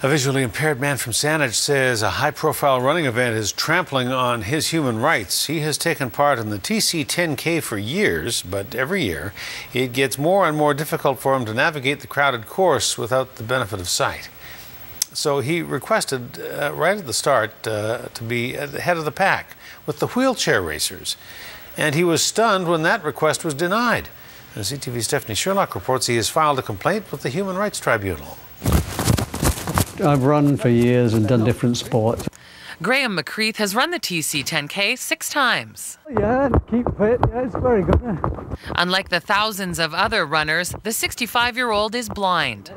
A visually impaired man from SAANICH says a high-profile running event is trampling on his human rights. He has taken part in the TC10K for years, but every year it gets more and more difficult for him to navigate the crowded course without the benefit of sight. So he requested right at the start to be at the head of the pack with the wheelchair racers. And he was stunned when that request was denied. And CTV's Stephanie Sherlock reports he has filed a complaint with the Human Rights Tribunal. I've run for years and done different sports. Graeme McCreath has run the TC10K 6 times. Yeah, keep fit. Yeah, it's very good. Unlike the thousands of other runners, the 65-year-old is blind.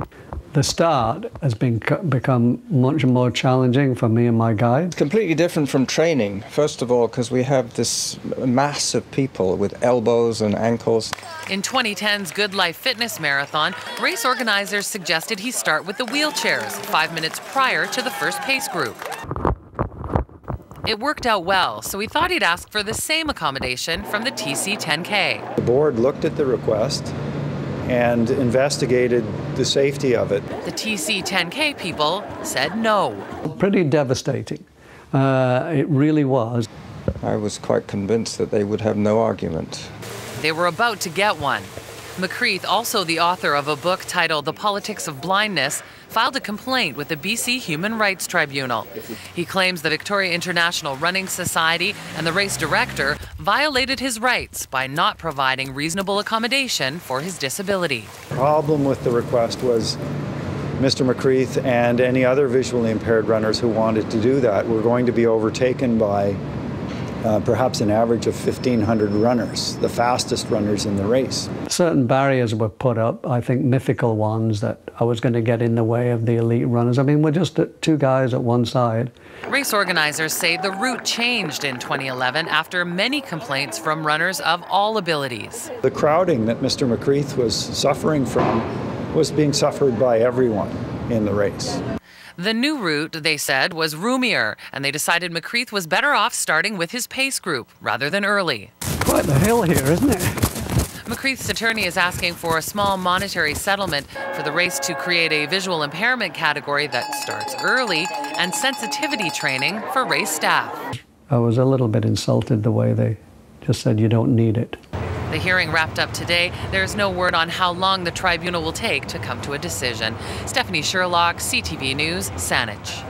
The start has become much more challenging for me and my guides. It's completely different from training. First of all, because we have this mass of people with elbows and ankles. In 2010's GoodLife Fitness Marathon, race organizers suggested he start with the wheelchairs 5 minutes prior to the first pace group. It worked out well, so he thought he'd ask for the same accommodation from the TC10K. The board looked at the request and investigated the safety of it. The TC10K people said no. Pretty devastating. It really was. I was quite convinced that they would have no argument. They were about to get one. McCreath, also the author of a book titled The Politics of Blindness, filed a complaint with the BC Human Rights Tribunal. He claims the Victoria International Running Society and the race director violated his rights by not providing reasonable accommodation for his disability. The problem with the request was Mr. McCreath and any other visually impaired runners who wanted to do that were going to be overtaken by perhaps an average of 1,500 runners, the fastest runners in the race. Certain barriers were put up, I think mythical ones, that I was going to get in the way of the elite runners. I mean, we're just two guys at one side. Race organizers say the route changed in 2011 after many complaints from runners of all abilities. The crowding that Mr. McCreath was suffering from was being suffered by everyone in the race. The new route, they said, was roomier, and they decided McCreath was better off starting with his pace group rather than early. Quite the hill here, isn't it? McCreath's attorney is asking for a small monetary settlement for the race to create a visual impairment category that starts early and sensitivity training for race staff. I was a little bit insulted the way they just said you don't need it. The hearing wrapped up today. There's no word on how long the tribunal will take to come to a decision. Stephanie Sherlock, CTV News, SAANICH.